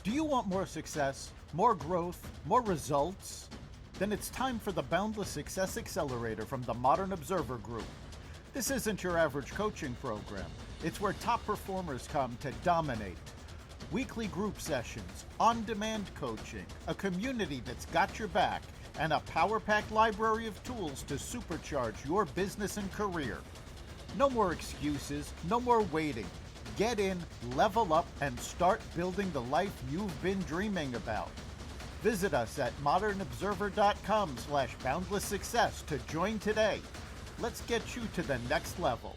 Do you want more success, more growth, more results? Then it's time for the Boundless Success Accelerator from the Modern Observer Group. This isn't your average coaching program. It's where top performers come to dominate. Weekly group sessions, on-demand coaching, a community that's got your back, and a power-packed library of tools to supercharge your business and career. No more excuses, no more waiting. Get in, level up, and start building the life you've been dreaming about. Visit us at modernobserver.com/boundlesssuccess to join today. Let's get you to the next level.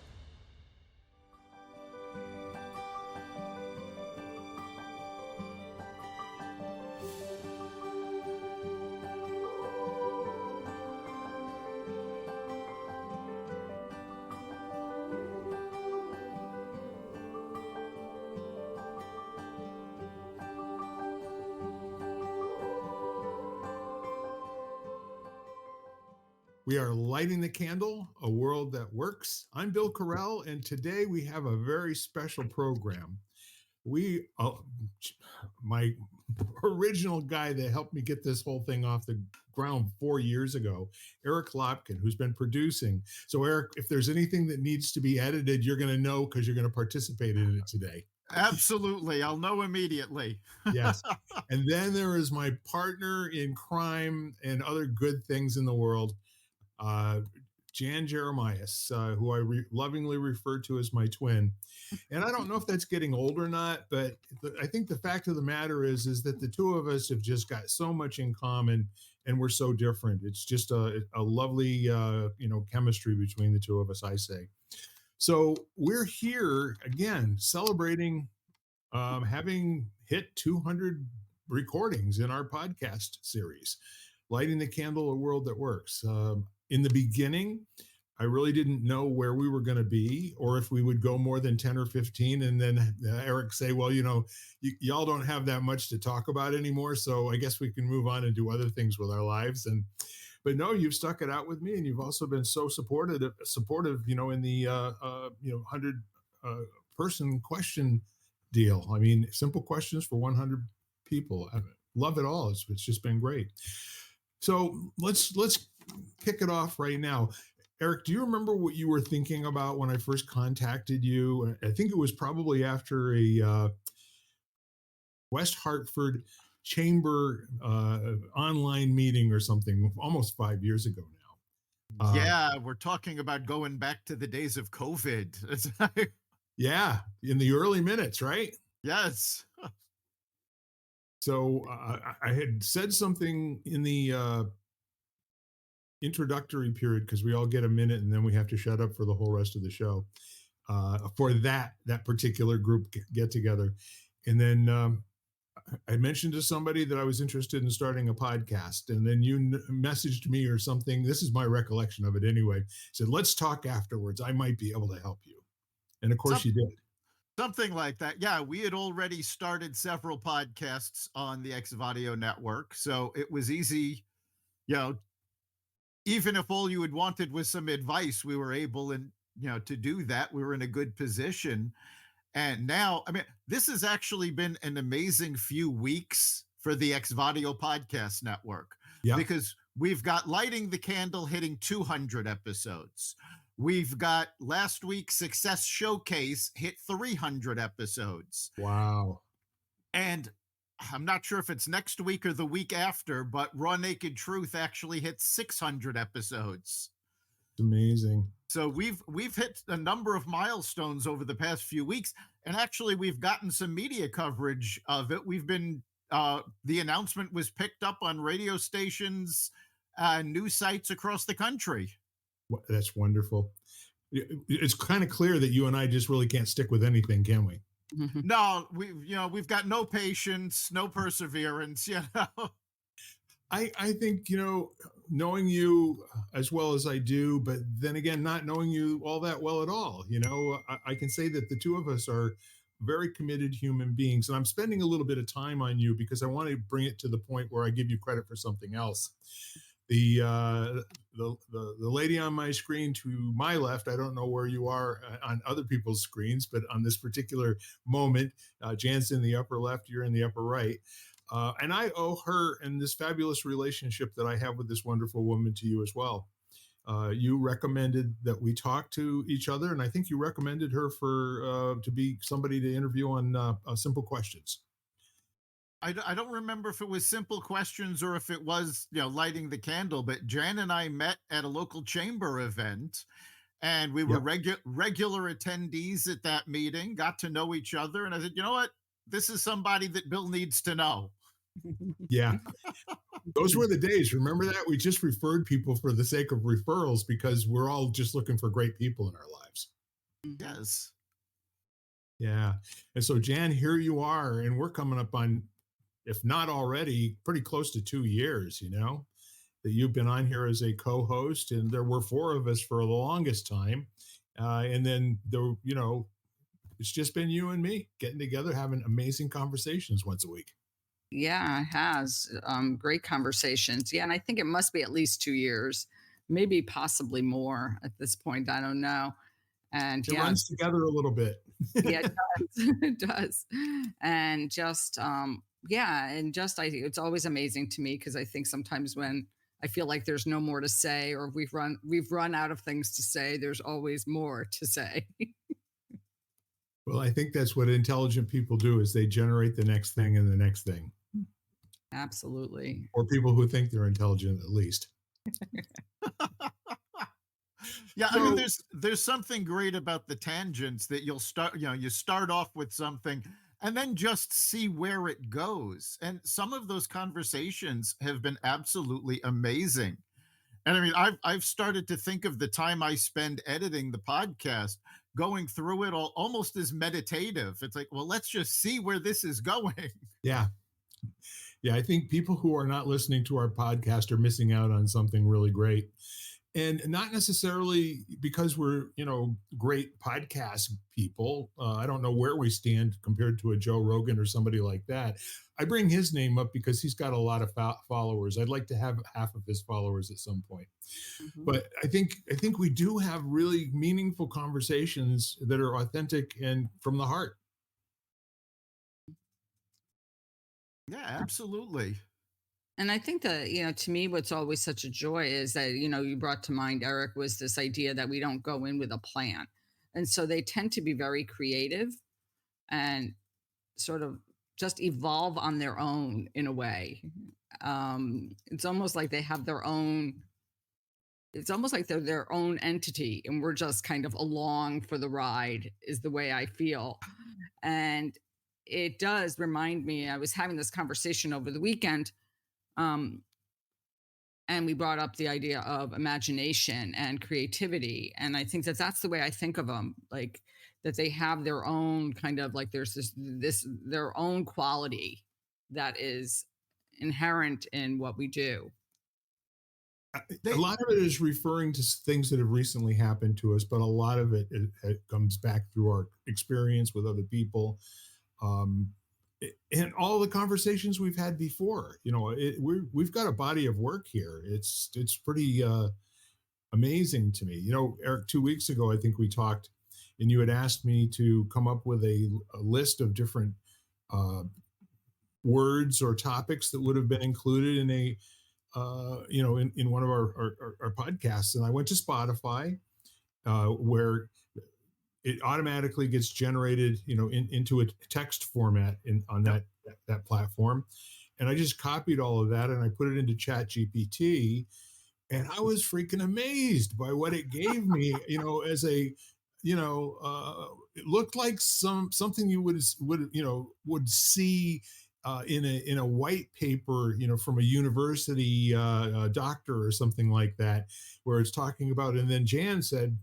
We are lighting the candle, a world that works. I'm Bill Correll, and today we have a very special program. My original guy that helped me get this whole thing off the ground 4 years ago, Eric Lopkin, who's been producing. So Eric, if there's anything that needs to be edited, you're going to know because you're going to participate in it today. Absolutely. I'll know immediately. Yes. And then there is my partner in crime and other good things in the world, Jeremias, who I lovingly refer to as my twin. And I don't know if that's getting old or not, but I think the fact of the matter is that the two of us have just got so much in common, and we're so different. It's just a lovely, chemistry between the two of us, I say. So we're here again, celebrating having hit 200 recordings in our podcast series, Lighting the Candle, a World That Works. In the beginning, I really didn't know where we were going to be or if we would go more than 10 or 15. And then Eric say, well, y'all don't have that much to talk about anymore. So I guess we can move on and do other things with our lives. But no, you've stuck it out with me, and you've also been so supportive, in the 100 person question deal. I mean, simple questions for 100 people. I love it all. It's just been great. So let's kick it off right now. Eric, do you remember what you were thinking about when I first contacted you? I think it was probably after a West Hartford Chamber online meeting or something, almost 5 years ago now. Yeah, we're talking about going back to the days of COVID. Yeah, in the early minutes, right? Yes. So I had said something in the introductory period, because we all get a minute and then we have to shut up for the whole rest of the show, for that particular group get together. And then I mentioned to somebody that I was interested in starting a podcast, and then you messaged me or something. This is my recollection of it anyway. Said, let's talk afterwards. I might be able to help you. And of course you did. Something like that. Yeah, we had already started several podcasts on the Xvadio network. So it was easy, even if all you had wanted was some advice, we were able to do that. We were in a good position. And now, I mean, this has actually been an amazing few weeks for the Xvadio podcast network, because we've got Lighting the Candle hitting 200 episodes. We've got last week's Success Showcase hit 300 episodes. Wow. And I'm not sure if it's next week or the week after, but Raw Naked Truth actually hit 600 episodes. It's amazing. So we've hit a number of milestones over the past few weeks, and actually we've gotten some media coverage of it. We've been the announcement was picked up on radio stations, news sites across the country. That's wonderful. It's kind of clear that you and I just really can't stick with anything, can we? No, we've got no patience, no perseverance. I think, knowing you as well as I do, but then again, not knowing you all that well at all, I can say that the two of us are very committed human beings. And I'm spending a little bit of time on you because I want to bring it to the point where I give you credit for something else. The, the lady on my screen to my left, I don't know where you are on other people's screens, but on this particular moment, Jan's in the upper left, you're in the upper right. And I owe her and this fabulous relationship that I have with this wonderful woman to you as well. You recommended that we talk to each other, and I think you recommended her for to be somebody to interview on Simple Questions. I don't remember if it was simple questions or if it was, lighting the candle, but Jan and I met at a local chamber event, and we were Yep. regular attendees at that meeting, got to know each other. And I said, you know what? This is somebody that Bill needs to know. Yeah. Those were the days. Remember that? We just referred people for the sake of referrals because we're all just looking for great people in our lives. Yes. Yeah. And so, Jan, here you are, and we're coming up on, if not already, pretty close to 2 years, that you've been on here as a co-host. And there were four of us for the longest time. And then it's just been you and me getting together, having amazing conversations once a week. Yeah, it has. Great conversations. Yeah, and I think it must be at least 2 years, maybe possibly more at this point. I don't know. And It yeah, runs together a little bit. yeah, it does. It does. And just yeah, and just it's always amazing to me because I think sometimes when I feel like there's no more to say or we've run out of things to say, there's always more to say. Well, I think that's what intelligent people do is they generate the next thing and the next thing. Absolutely. Or people who think they're intelligent, at least. Yeah, I mean, there's something great about the tangents that you start off with something and then just see where it goes. And some of those conversations have been absolutely amazing. And I mean, I've started to think of the time I spend editing the podcast, going through it all almost as meditative. It's like, well, let's just see where this is going. Yeah. Yeah. I think people who are not listening to our podcast are missing out on something really great. And not necessarily because we're, great podcast people. I don't know where we stand compared to a Joe Rogan or somebody like that. I bring his name up because he's got a lot of followers. I'd like to have half of his followers at some point. Mhm. But I think we do have really meaningful conversations that are authentic and from the heart. Yeah, absolutely. And I think that, to me, what's always such a joy is that, you brought to mind, Eric, was this idea that we don't go in with a plan. And so they tend to be very creative and sort of just evolve on their own in a way. It's almost like they have their own, it's almost like they're their own entity and we're just kind of along for the ride, is the way I feel. And it does remind me, I was having this conversation over the weekend. And we brought up the idea of imagination and creativity. And I think that that's the way I think of them, like that they have their own kind of like there's their own quality that is inherent in what we do. A lot of it is referring to things that have recently happened to us, but a lot of it comes back through our experience with other people. And all the conversations we've had before, we've got a body of work here. It's pretty amazing to me. Eric, 2 weeks ago, I think we talked, and you had asked me to come up with a list of different words or topics that would have been included in a in one of our podcasts. And I went to Spotify, where it automatically gets generated, into a text format on that platform. And I just copied all of that and I put it into Chat GPT, and I was freaking amazed by what it gave me, as a, it looked like something you would see in a white paper, from a university doctor or something like that, where it's talking about, and then Jan said,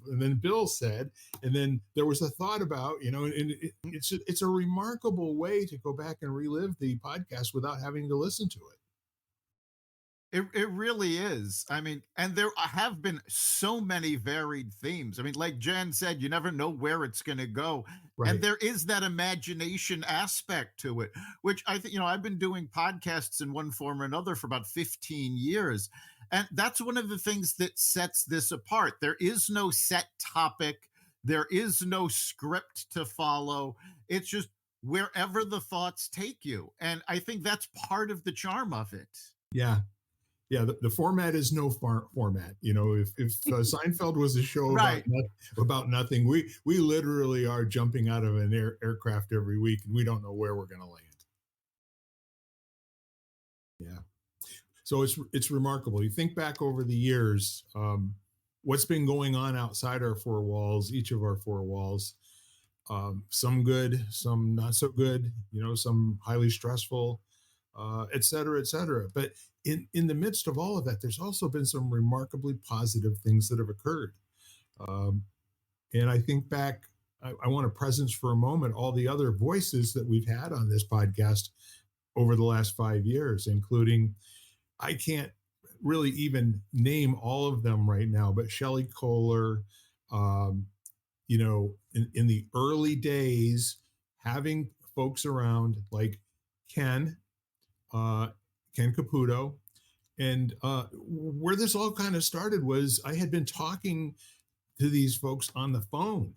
and then Bill said, and then there was a thought about, and it's a remarkable way to go back and relive the podcast without having to listen to it. It really is. I mean, and there have been so many varied themes. I mean, like Jen said, you never know where it's going to go. And Right. there is that imagination aspect to it, which I think, I've been doing podcasts in one form or another for about 15 years. And that's one of the things that sets this apart. There is no set topic, there is no script to follow. It's just wherever the thoughts take you. And I think that's part of the charm of it. Yeah. Yeah, the format is no format. If Seinfeld was a show Right. about nothing, we literally are jumping out of an aircraft every week, and we don't know where we're going to land. Yeah, so it's remarkable. You think back over the years, what's been going on outside our four walls, each of our four walls. Some good, some not so good. Some highly stressful, et cetera, et cetera. But in the midst of all of that, there's also been some remarkably positive things that have occurred. Um, and I think back, I want to presence for a moment all the other voices that we've had on this podcast over the last 5 years, including, I can't really even name all of them right now, but Shelley Kohler, um, in the early days, having folks around like Ken, uh, Ken Caputo. And where this all kind of started was I had been talking to these folks on the phone,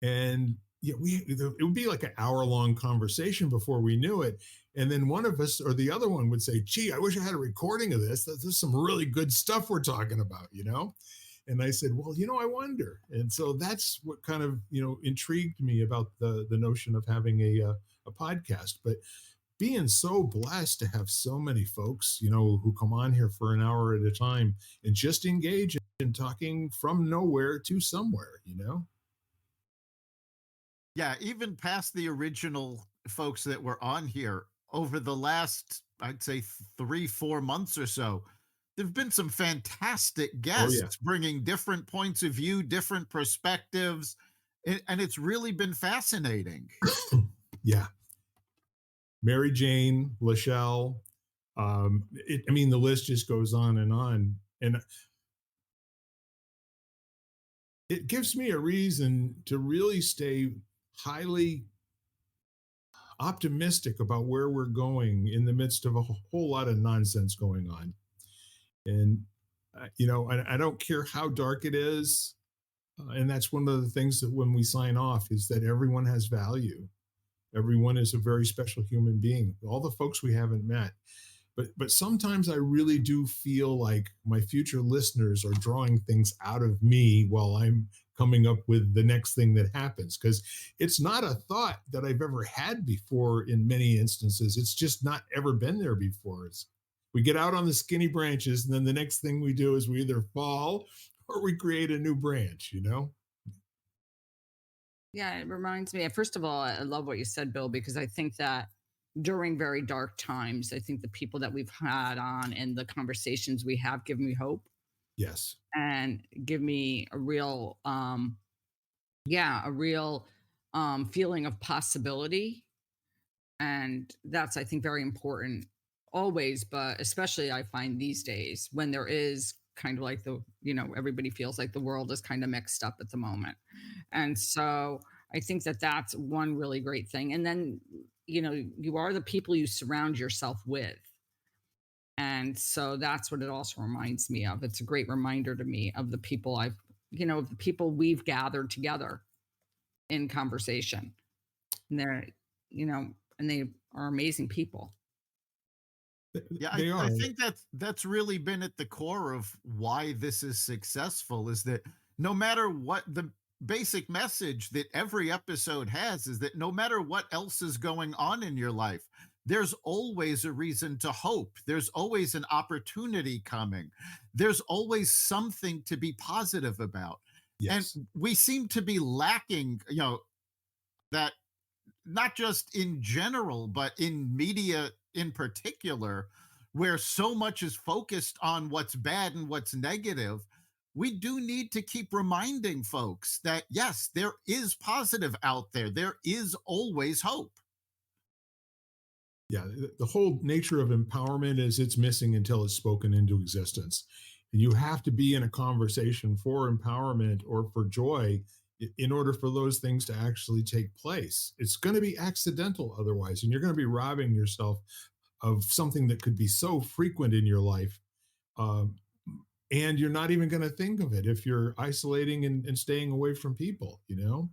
and it would be like an hour-long conversation before we knew it. And then one of us or the other one would say, "Gee, I wish I had a recording of this. This is some really good stuff we're talking about." And I said, "Well, I wonder." And so that's what kind of intrigued me about the notion of having a podcast. But being so blessed to have so many folks, who come on here for an hour at a time and just engage in talking from nowhere to somewhere. Yeah, even past the original folks that were on here over the last, I'd say 3, 4 months or so, there've been some fantastic Oh yeah, guests bringing different points of view, different perspectives, and it's really been fascinating. yeah. Mary Jane, Lachelle. I mean, the list just goes on, and it gives me a reason to really stay highly optimistic about where we're going in the midst of a whole lot of nonsense going on. And I don't care how dark it is, and that's one of the things that when we sign off is that everyone has value. Everyone is a very special human being. All the folks we haven't met. But sometimes I really do feel like my future listeners are drawing things out of me while I'm coming up with the next thing that happens, because it's not a thought that I've ever had before. In many instances, it's just not ever been there before. We get out on the skinny branches, and then the next thing we do is we either fall or we create a new branch. Yeah, it reminds me. First of all, I love what you said, Bill, because I think that during very dark times, I think the people that we've had on and the conversations we have give me hope Yes. and give me a real, yeah, a real feeling of possibility. And that's, I think, very important always, but especially I find these days when there is kind of like everybody feels like the world is kind of mixed up at the moment. And so I think that that's one really great thing. And then, you are the people you surround yourself with. And so that's what it also reminds me of. It's a great reminder to me of the people of the people we've gathered together in conversation. And and they are amazing people. Yeah, I, They I are. think that's really been at the core of why this is successful, is that no matter what the basic message that every episode has is that no matter what else is going on in your life, there's always a reason to hope. There's always an opportunity coming. There's always something to be positive about. And Yes. we seem to be lacking, that not just in general, but in media in particular, where so much is focused on what's bad and what's negative. We do need to keep reminding folks that, yes, there is positive out there. There is always hope. Yeah, the whole nature of empowerment is it's missing until it's spoken into existence. And you have to be in a conversation for empowerment or for joy in order for those things to actually take place. It's going to be accidental otherwise, and you're going to be robbing yourself of something that could be so frequent in your life. Um, and you're not even going to think of it if you're isolating and staying away from people, you know?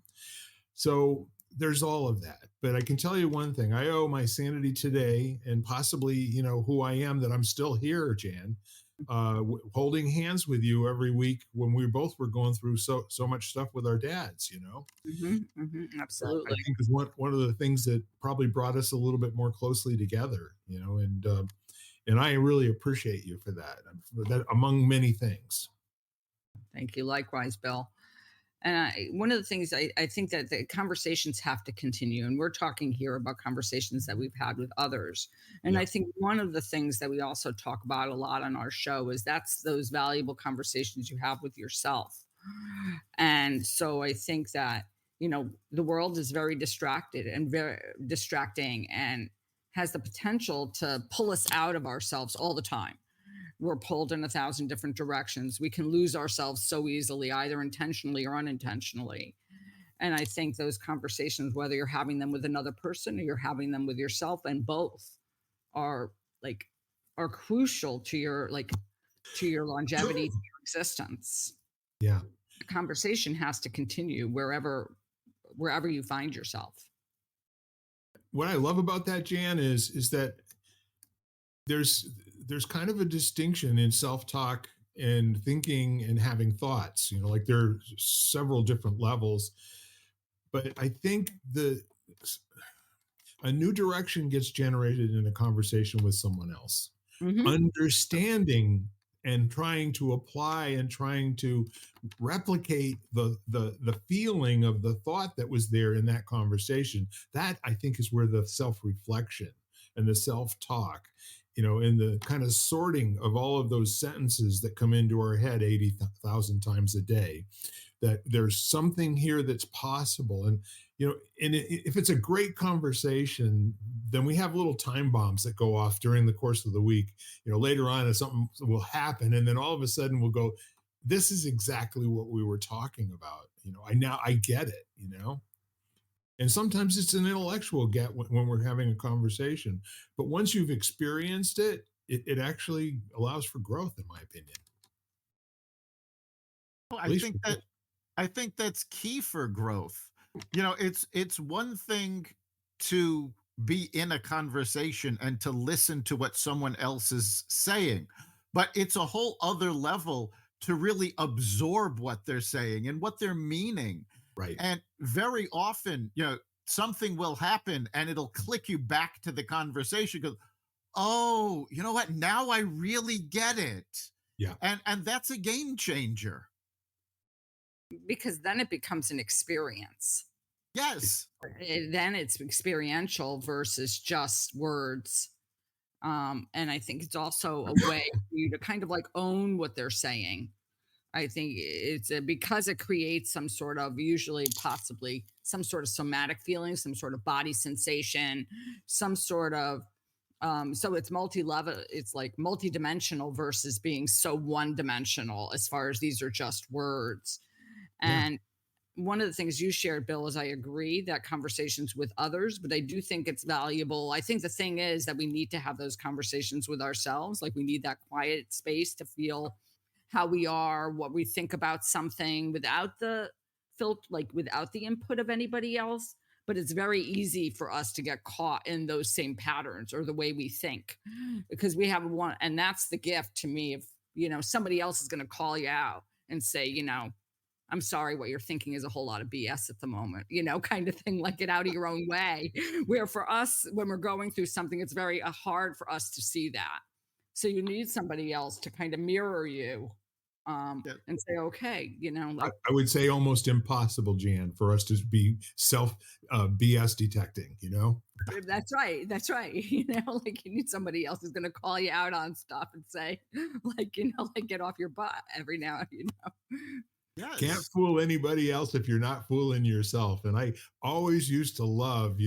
So there's all of that. But I can tell you one thing, I owe my sanity today and possibly, who I am, that I'm still here, Jan, holding hands with you every week when we both were going through so much stuff with our dads, That I Absolutely. think is one of the things that probably brought us a little bit more closely together, and I really appreciate you for that among many things. Thank you. Likewise, Bill. And one of the things I think that the conversations have to continue, and we're talking here about conversations that we've had with others. And Yeah. I think one of the things that we also talk about a lot on our show is that's those valuable conversations you have with yourself. And so I think that, the world is very distracted and very distracting and has the potential to pull us out of ourselves all the time. We're pulled in a thousand different directions. We can lose ourselves so easily, either intentionally or unintentionally. And I think those conversations, whether you're having them with another person or you're having them with yourself, and both are like are crucial to your longevity, to your existence. Yeah. The conversation has to continue wherever you find yourself. What I love about that, Jan, is that there's there's kind of a distinction in self-talk and thinking and having thoughts. Like there are several different levels, but I think the a new direction gets generated in a conversation with someone else. Hmm. Understanding and trying to apply and trying to replicate the feeling of the thought that was there in that conversation, that I think is where the self-reflection and the self-talk, and the kind of sorting of all of those sentences that come into our head 80,000 times a day, that there's something here that's possible. And if it's a great conversation, then we have little time bombs that go off during the course of the week. Later on, something will happen, and then all of a sudden we'll go, this is exactly what we were talking about. I get it. And sometimes it's an intellectual get when we're having a conversation, but once you've experienced it, it actually allows for growth, in my opinion. Well, At least for me. I think that's key for growth. It's one thing to be in a conversation and to listen to what someone else is saying, but it's a whole other level to really absorb what they're saying and what they're meaning. Right. And very often, something will happen and it'll click you back to the conversation. Go, oh, you know what? Now I really get it. Yeah. And that's a game changer. Because then it becomes an experience. Yes. Then it's experiential versus just words. And I think it's also a way for you to kind of like own what they're saying. I think it's because it creates some sort of, usually possibly some sort of somatic feeling, some sort of body sensation, some sort of so it's multi-level, it's like multi-dimensional versus being so one-dimensional as far as these are just words. Yeah. And one of the things you shared, Bill, is I agree that conversations with others, but I do think it's valuable. I think the thing is that we need to have those conversations with ourselves. Like we need that quiet space to feel how we are, what we think about something without the like without the input of anybody else. But it's very easy for us to get caught in those same patterns or the way we think because we have one. And that's the gift to me. If, somebody else is going to call you out and say, I'm sorry, what you're thinking is a whole lot of BS at the moment, kind of thing, like get out of your own way. Where for us, when we're going through something, it's very hard for us to see that. So you need somebody else to kind of mirror you Yeah. and say, okay, I would say almost impossible, Jan, for us to be self BS detecting. that's right. That's right. Like you need somebody else who's going to call you out on stuff and say, like, like get off your butt every now and. Can't Yes. fool anybody else if you're not fooling yourself. And I always used to love,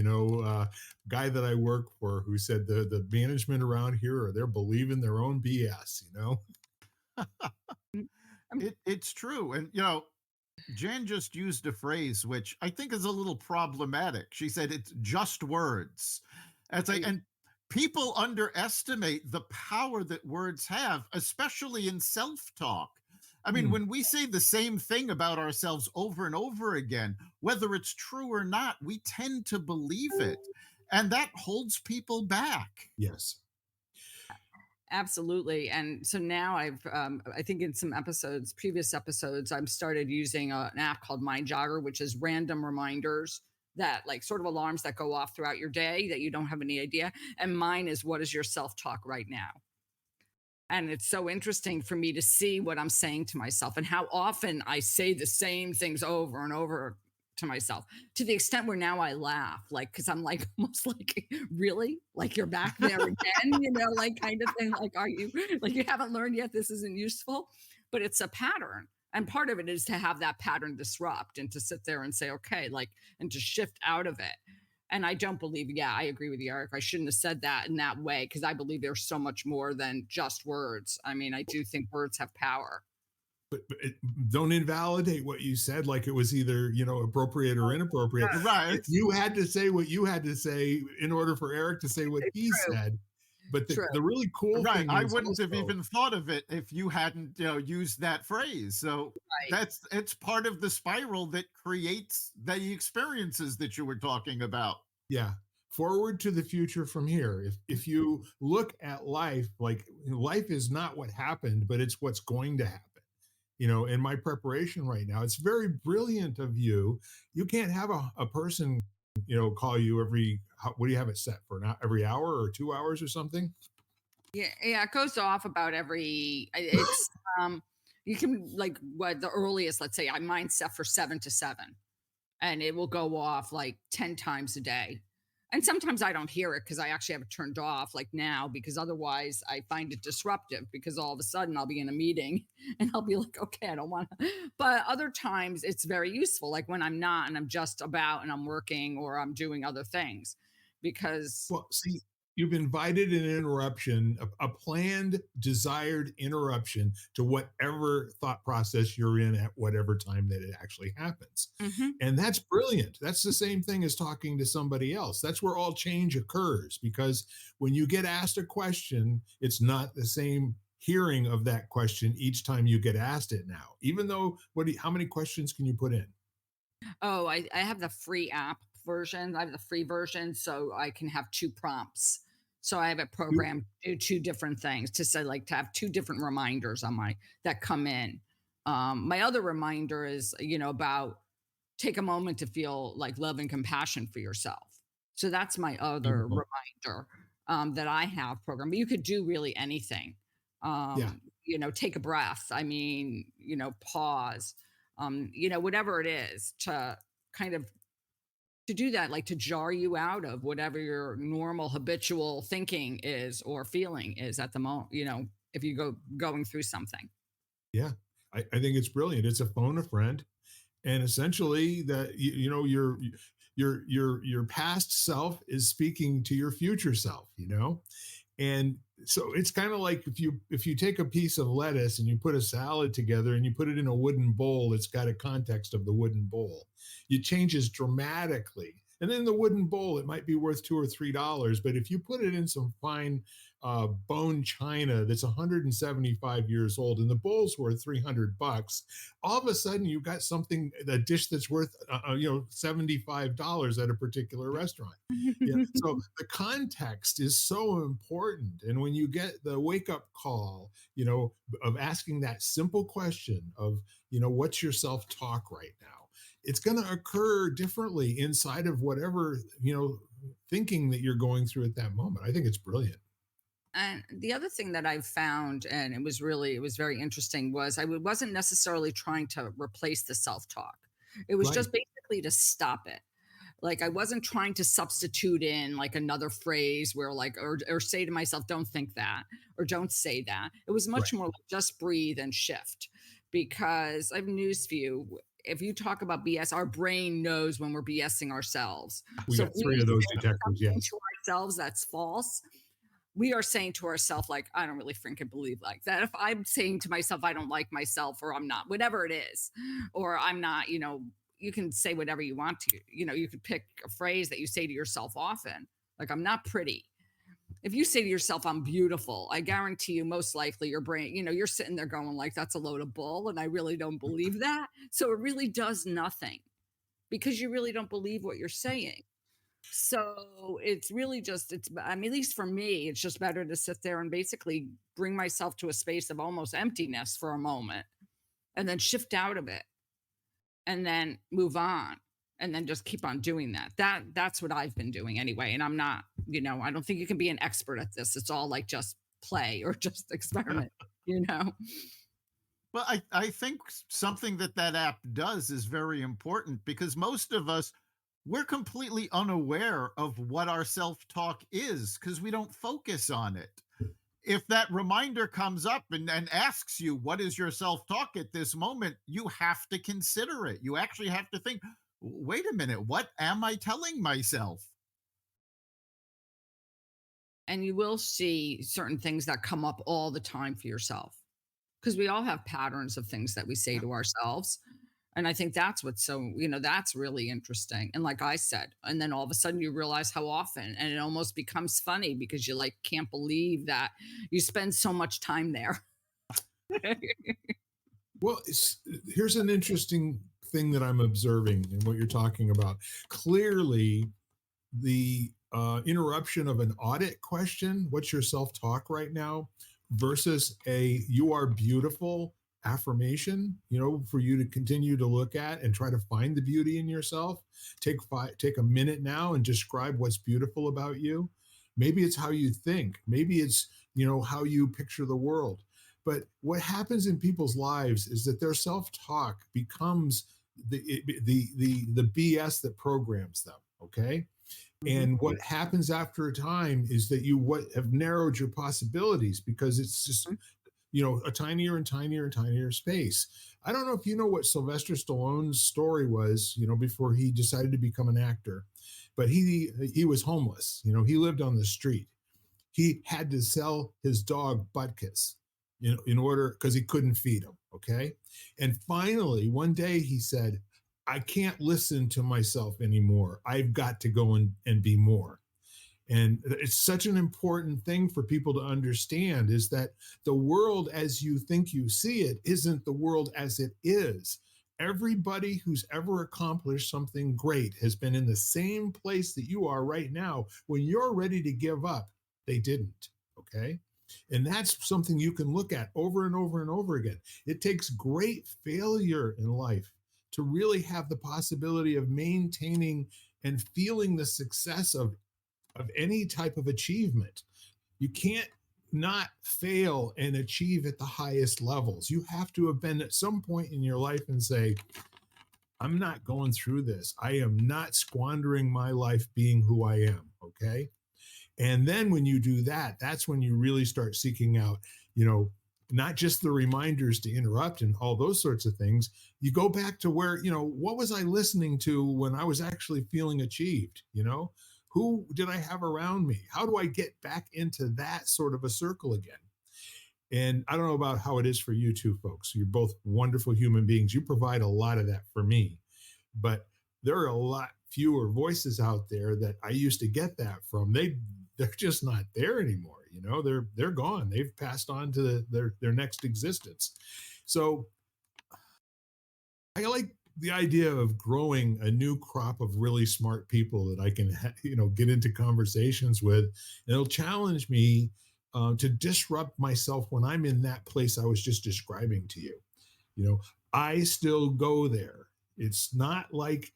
guy that I work for who said the management around here are they're believing their own BS. Mm, um, It's true. And, Jan just used a phrase which I think is a little problematic. She said it's just words. And it's like, right. and people underestimate the power that words have, especially in self talk. I mean, Hmm. when we say the same thing about ourselves over and over again, whether it's true or not, we tend to believe it. And that holds people back. Yes. Absolutely. And so now I think in some episodes, previous episodes, I've started using an app called Mind Jogger, which is random reminders that like sort of alarms that go off throughout your day that you don't have any idea. And mine is what is your self talk right now? And it's so interesting for me to see what I'm saying to myself and how often I say the same things over and over to myself to the extent where now I laugh, like, because I'm like, almost like, really? Like, you're back there again, like, kind of thing. Like, are you, like, you haven't learned yet? This isn't useful. But it's a pattern. And part of it is to have that pattern disrupt and to sit there and say, okay, like, and to shift out of it. And I don't believe, yeah, I agree with you, Eric. I shouldn't have said that in that way because I believe there's so much more than just words. I mean, I do think words have power. But don't invalidate what you said like it was either appropriate or inappropriate. Right. You had to say what you had to say in order for Eric to say what It's he true. said. But the, True. the really cool Right. thing I is wouldn't have also, even thought of it if you hadn't, used that phrase. So Right. it's part of the spiral that creates the experiences that you were talking about. yeah, forward to the future from here. If you look at life, like life is not what happened, but it's what's going to happen. In my preparation right now, it's very brilliant of you. You can't have a person, call you what do you have it set for now? Every hour or 2 hours or something? Yeah, yeah, it goes off about it's you can like what the earliest, let's say I mine set for 7 to 7, and it will go off like 10 times a day. And sometimes I don't hear it because I actually have it turned off like now, because otherwise I find it disruptive because all of a sudden I'll be in a meeting and I'll be like, okay, I don't want to. But other times it's very useful, like when I'm not and I'm just about and I'm working or I'm doing other things because Well, see, you've invited an interruption, a planned, desired interruption to whatever thought process you're in at whatever time that it actually happens. Mhm. And that's brilliant. That's the same thing as talking to somebody else. That's where all change occurs because when you get asked a question, it's not the same hearing of that question each time you get asked it now. Even though, how many questions can you put in? Oh, I have the free app version. I have the free version, so I can have 2 prompts. So I have it programmed to do 2 different things to say, like, to have 2 different reminders on my that come in. My other reminder is, about take a moment to feel like love and compassion for yourself. So that's my other Beautiful. reminder, that I have programmed. But you could do really anything. Yeah. Take a breath. I mean, pause. Whatever it is to kind of to do that, like to jar you out of whatever your normal habitual thinking is or feeling is at the moment, if you going through something. Yeah. I think it's brilliant. It's a phone a friend. And essentially that your past self is speaking to your future self, and so it's kind of like if you take a piece of lettuce and you put a salad together and you put it in a wooden bowl, it's got a context of the wooden bowl. It changes dramatically, and then the wooden bowl, it might be worth $2 or $3, but if you put it in some fine bone china that's 175 years old and the bowl's worth $300, all of a sudden you've got a dish that's worth $75 at a particular restaurant. Yeah. So the context is so important. And when you get the wake up call, of asking that simple question of, what's your self talk right now? It's going to occur differently inside of whatever, thinking that you're going through at that moment. I think it's brilliant. And the other thing that I've found, and it was very interesting, was wasn't necessarily trying to replace the self talk. It was Right. just basically to stop it. Like I wasn't trying to substitute in like another phrase where like or say to myself, don't think that or don't say that. It was Right. much more like just breathe and shift because I have news for you. If you talk about BS, our brain knows when we're BSing ourselves. We So got if we three of those say detectors. something Yes. to ourselves that's false, we are saying to ourselves, like, I don't really freaking believe like that. If I'm saying to myself, I don't like myself, or I'm not, whatever it is, or I'm not, you can say whatever you want to, you could pick a phrase that you say to yourself often, like, I'm not pretty. If you say to yourself, I'm beautiful, I guarantee you, most likely your brain, you're sitting there going, like, that's a load of bull. And I really don't believe that. So it really does nothing because you really don't believe what you're saying. So it's really just, I mean, at least for me, it's just better to sit there and basically bring myself to a space of almost emptiness for a moment and then shift out of it and then move on and then just keep on doing that. That's what I've been doing anyway. And I'm not, I don't think you can be an expert at this. It's all like just play or just experiment, you know? Well, I think something that app does is very important because most of us, we're completely unaware of what our self talk is because we don't focus on it. If that reminder comes up and asks you, what is your self talk at this moment? You have to consider it. You actually have to think, wait a minute, what am I telling myself? And you will see certain things that come up all the time for yourself because we all have patterns of things that we say to ourselves. And I think that's what's so, that's really interesting. And like I said, and then all of a sudden you realize how often, and it almost becomes funny because you like can't believe that you spend so much time there. Well, here's an interesting thing that I'm observing in what you're talking about. Clearly, the interruption of an audit question, what's your self talk right now, versus a you are beautiful affirmation, for you to continue to look at and try to find the beauty in yourself. Take a minute now and describe what's beautiful about you. Maybe it's how you think. Maybe it's, how you picture the world. But what happens in people's lives is that their self-talk becomes the BS that programs them. Okay. Mhm. And what happens after a time is that you have narrowed your possibilities because it's just, a tinier and tinier and tinier space. I don't know if you know what Sylvester Stallone's story was, before he decided to become an actor, but he was homeless. He lived on the street. He had to sell his dog Butkus, in order, because he couldn't feed him. Okay. And finally, one day he said, I can't listen to myself anymore. I've got to go and be more. And it's such an important thing for people to understand, is that the world as you think you see it isn't the world as it is. Everybody who's ever accomplished something great has been in the same place that you are right now. When you're ready to give up, they didn't. Okay. And that's something you can look at over and over and over again. It takes great failure in life to really have the possibility of maintaining and feeling the success of any type of achievement. You can't not fail and achieve at the highest levels. You have to have been at some point in your life and say, I'm not going through this. I am not squandering my life being who I am. Okay. And then when you do that, that's when you really start seeking out, not just the reminders to interrupt and all those sorts of things. You go back to where, what was I listening to when I was actually feeling achieved? Who did I have around me? How do I get back into that sort of a circle again? And I don't know about how it is for you two folks. You're both wonderful human beings. You provide a lot of that for me. But there are a lot fewer voices out there that I used to get that from. They're just not there anymore. They're gone. They've passed on to their next existence. So I like the idea of growing a new crop of really smart people that I can, get into conversations with. And it'll challenge me to disrupt myself when I'm in that place I was just describing to you. I still go there. It's not like,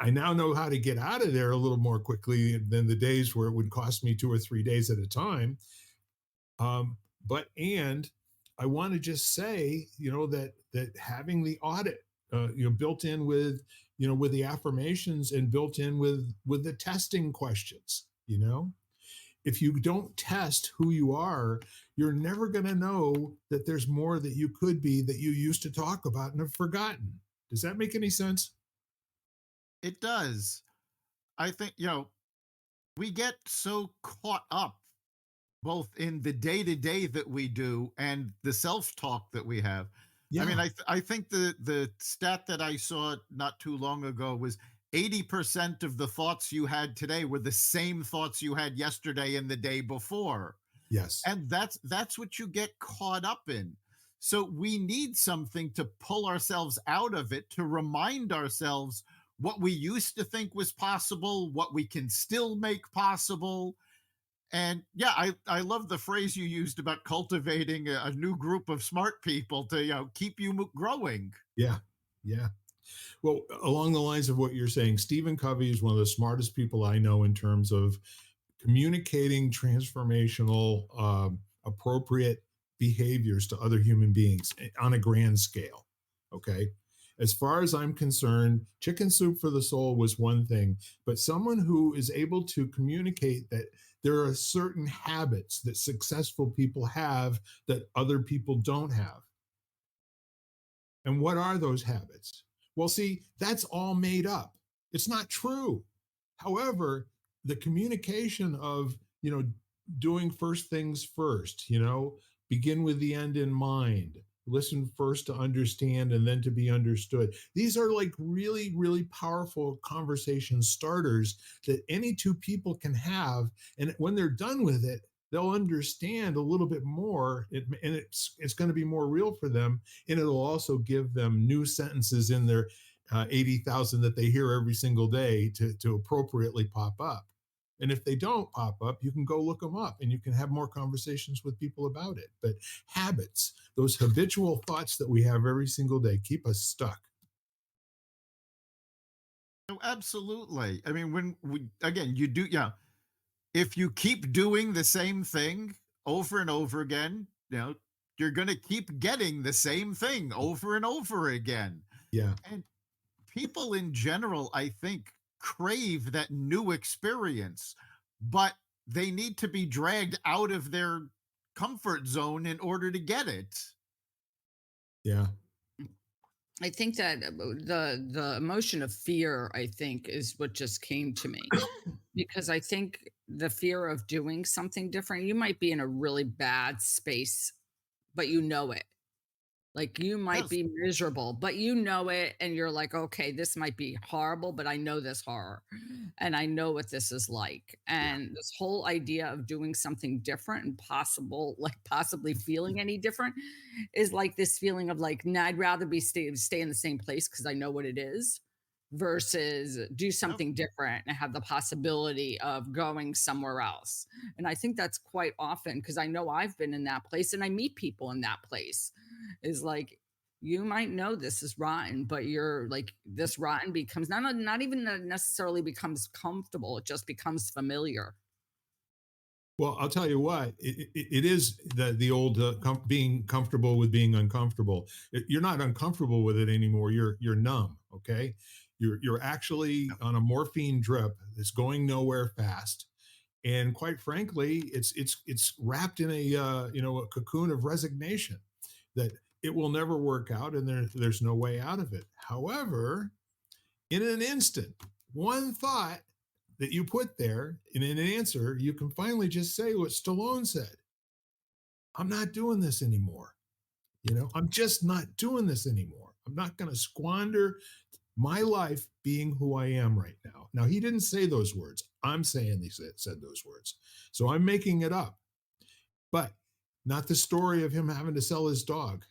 I now know how to get out of there a little more quickly than the days where it would cost me 2 or 3 days at a time. And I want to just say, that having the audit, built in with, with the affirmations and built in with the testing questions, if you don't test who you are, you're never going to know that there's more that you could be that you used to talk about and have forgotten. Does that make any sense? It does. I think, we get so caught up both in the day to day that we do and the self talk that we have. I mean, Yeah. I think the stat that I saw not too long ago was 80% of the thoughts you had today were the same thoughts you had yesterday and the day before. Yes. And that's what you get caught up in. So we need something to pull ourselves out of it, to remind ourselves what we used to think was possible, what we can still make possible. And yeah, I love the phrase you used about cultivating a new group of smart people to keep you growing. Yeah. Yeah. Well, along the lines of what you're saying, Stephen Covey is one of the smartest people I know in terms of communicating transformational, appropriate behaviors to other human beings on a grand scale. Okay. As far as I'm concerned, chicken soup for the soul was one thing, but someone who is able to communicate that there are certain habits that successful people have that other people don't have. And what are those habits? Well, see, that's all made up. It's not true. However, the communication of, doing first things first, begin with the end in mind, listen first to understand and then to be understood. These are like really, really powerful conversation starters that any two people can have. And when they're done with it, they'll understand a little bit more, and it's going to be more real for them, and it'll also give them new sentences in their 80,000 that they hear every single day to appropriately pop up. And if they don't pop up, you can go look them up and you can have more conversations with people about it. But habits, those habitual thoughts that we have every single day, keep us stuck. Oh, absolutely. I mean, when we, again, you do, yeah, if you keep doing the same thing over and over again, you're going to keep getting the same thing over and over again. Yeah. And people in general, I think, crave that new experience, but they need to be dragged out of their comfort zone in order to get it. Yeah. I think that the emotion of fear, I think, is what just came to me, because I think the fear of doing something different, you might be in a really bad space, but you know it. Like, you might Yes. be miserable, but you know it, and you're like, "Okay, this might be horrible, but I know this horror, and I know what this is like." Yeah. And this whole idea of doing something different and possibly feeling any different is like this feeling of like, "Nah, I'd rather stay in the same place because I know what it is, versus do Yep. something different and have the possibility of going somewhere else." And I think that's quite often, because I know I've been in that place and I meet people in that place, is like, you might know this is rotten, but you're like, this rotten becomes not even necessarily becomes comfortable, it just becomes familiar. Well, I'll tell you what, it is the old being comfortable with being uncomfortable. You're not uncomfortable with it anymore. You're numb. Okay, you're actually Yep. on a morphine drip that's going nowhere fast, and quite frankly, it's wrapped in a cocoon of resignation that it will never work out, and there's no way out of it. However, in an instant, one thought that you put there in an answer, you can finally just say what Stallone said: I'm not doing this anymore. I'm just not doing this anymore. I'm not going to squander my life being who I am right now. Now, he didn't say those words. I'm saying he said those words. So I'm making it up, but not the story of him having to sell his dog.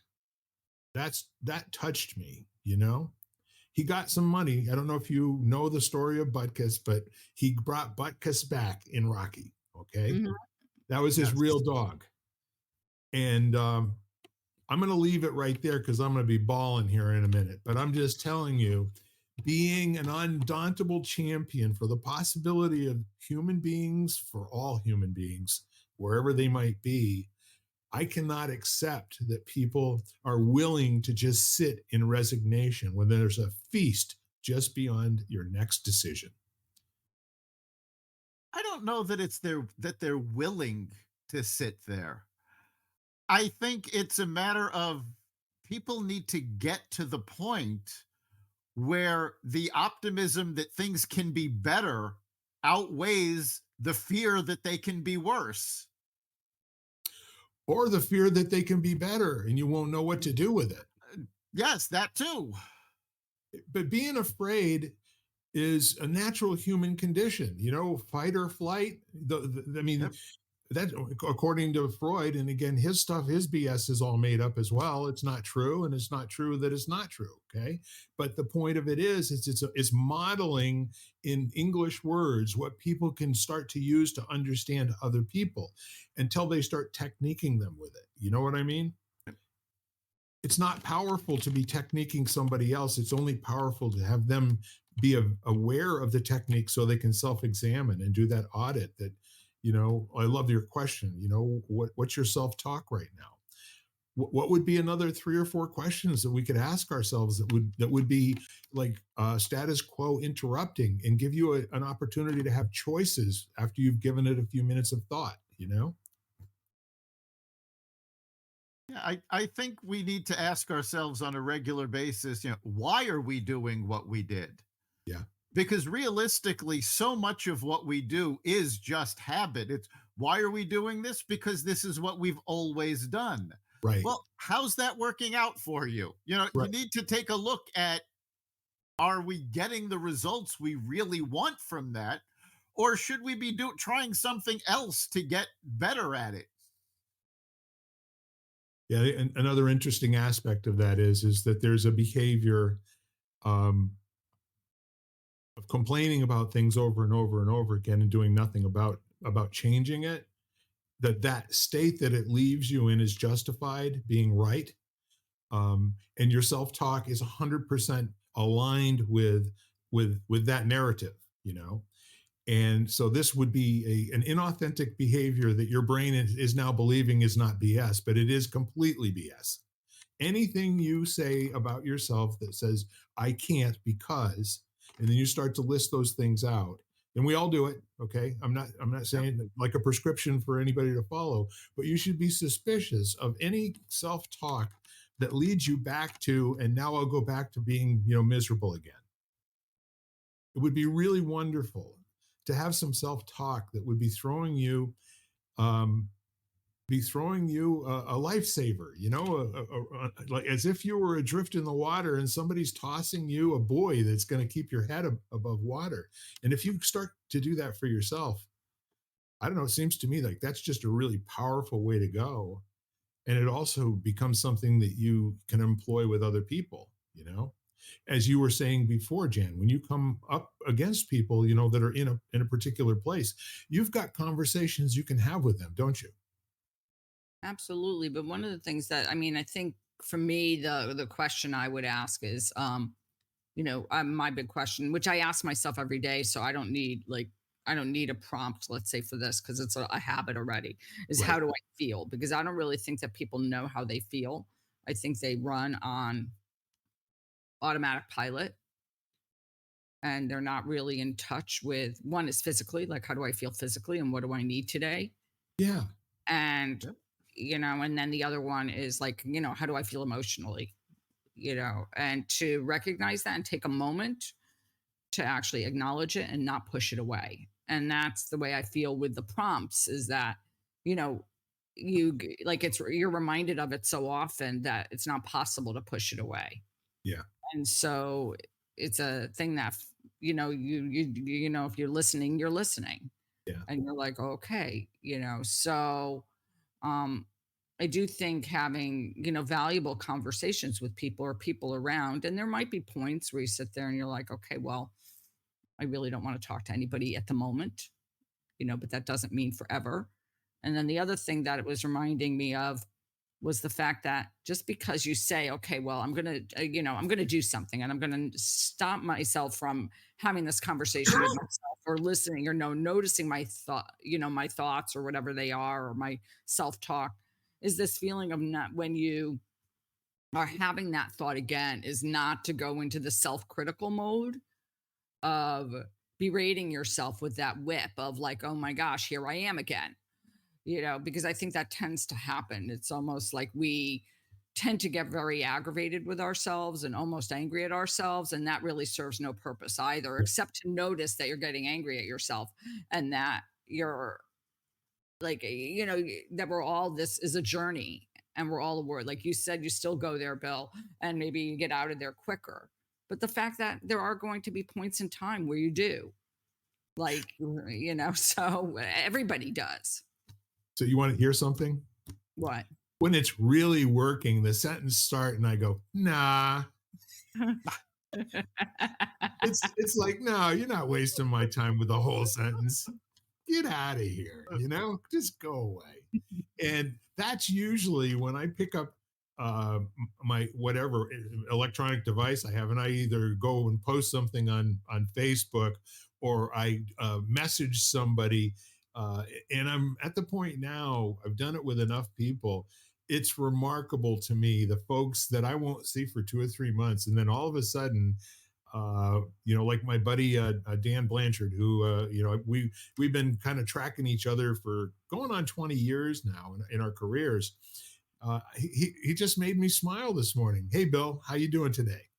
That touched me. He got some money. I don't know if you know the story of Butkus, but he brought Butkus back in Rocky. Okay. Mhm. That was his real Yes. dog. And I'm going to leave it right there because I'm going to be bawling here in a minute. But I'm just telling you, being an undauntable champion for the possibility of human beings, for all human beings, wherever they might be, I cannot accept that people are willing to just sit in resignation when there's a feast just beyond your next decision. I don't know that they're willing to sit there. I think it's a matter of people need to get to the point where the optimism that things can be better outweighs the fear that they can be worse. Or the fear that they can be better and you won't know what to do with it. Yes, that too. But being afraid is a natural human condition, fight or flight. I mean, Yep. that according to Freud, and again, his stuff, his BS is all made up as well. It's not true, and it's not true that it's not true. Okay, but the point of it is, it's modeling in English words what people can start to use to understand other people, until they start techniquing them with it. You know what I mean? It's not powerful to be techniquing somebody else. It's only powerful to have them be aware of the technique so they can self-examine and do that audit. That, I love your question. What's your self-talk right now? What would be another 3 or 4 questions that we could ask ourselves that would be like status quo interrupting and give you an opportunity to have choices after you've given it a few minutes of thought. Yeah, I think we need to ask ourselves on a regular basis, why are we doing what we did? Yeah. Because realistically, so much of what we do is just habit. It's why are we doing this? Because this is what we've always done. Right. Well, how's that working out for you? You Right. need to take a look at, are we getting the results we really want from that? Or should we be trying something else to get better at it? Yeah, and another interesting aspect of that is that there's a behavior um, of complaining about things over and over and over again and doing nothing about changing it. That state that it leaves you in is justified being right, and your self talk is 100% aligned with that narrative. You know, and so this would be an inauthentic behavior that your brain is now believing is not BS, but it is completely BS. Anything you say about yourself that says, I can't because, and then you start to list those things out. And we all do it. Okay. I'm not Yep. saying that like a prescription for anybody to follow, but you should be suspicious of any self-talk that leads you back to, and now I'll go back to being, miserable again. It would be really wonderful to have some self-talk that would um, be throwing you a lifesaver, like as if you were adrift in the water and somebody's tossing you a buoy that's going to keep your head above water. And if you start to do that for yourself, I don't know, it seems to me like that's just a really powerful way to go. And it also becomes something that you can employ with other people. As you were saying before, Jan, when you come up against people, that are in a particular place, you've got conversations you can have with them, don't you? Absolutely. But one of the things that, I mean, I think for me, the question I would ask is, my big question, which I ask myself every day, so I don't need a prompt, let's say, for this because it's a habit already. Is Right. how do I feel? Because I don't really think that people know how they feel. I think they run on automatic pilot and they're not really in touch with, one is physically, like how do I feel physically and what do I need today? Yeah. And Yep. and then the other one is like, how do I feel emotionally? And to recognize that and take a moment to actually acknowledge it and not push it away. And that's the way I feel with the prompts is that, you know, like you're reminded of it so often that it's not possible to push it away. Yeah. And so it's a thing that, if you're listening, you're listening Yeah. and you're like, okay, so um I do think having, valuable conversations with people or people around, and there might be points where you sit there and you're like, okay, well, I really don't want to talk to anybody at the moment, but that doesn't mean forever. And then the other thing that it was reminding me of was the fact that just because you say, okay, well, I'm going to do something and I'm going to stop myself from having this conversation with myself or listening or noticing my thoughts or whatever they are, or my self talk, is this feeling of not, when you are having that thought again, is not to go into the self critical mode of berating yourself with that whip of like, oh my gosh, here I am again, because I think that tends to happen. It's almost like we tend to get very aggravated with ourselves and almost angry at ourselves. And that really serves no purpose either, except to notice that you're getting angry at yourself and that you're like, that we're all, this is a journey and we're all a word. Like you said, you still go there, Bill, and maybe you get out of there quicker. But the fact that there are going to be points in time where you do, like, so everybody does. So you want to hear something? What? When it's really working, the sentence start and I go, nah. It's like, no, you're not wasting my time with the whole sentence. Get out of here, just go away. And that's usually when I pick up my whatever electronic device I have, and I either go and post something on Facebook, or I message somebody. And I'm at the point now, I've done it with enough people. It's remarkable to me, the folks that I won't see for 2 or 3 months. And then all of a sudden, like my buddy Dan Blanchard, who we've been kind of tracking each other for going on 20 years now in our careers. He just made me smile this morning. Hey, Bill, how you doing today?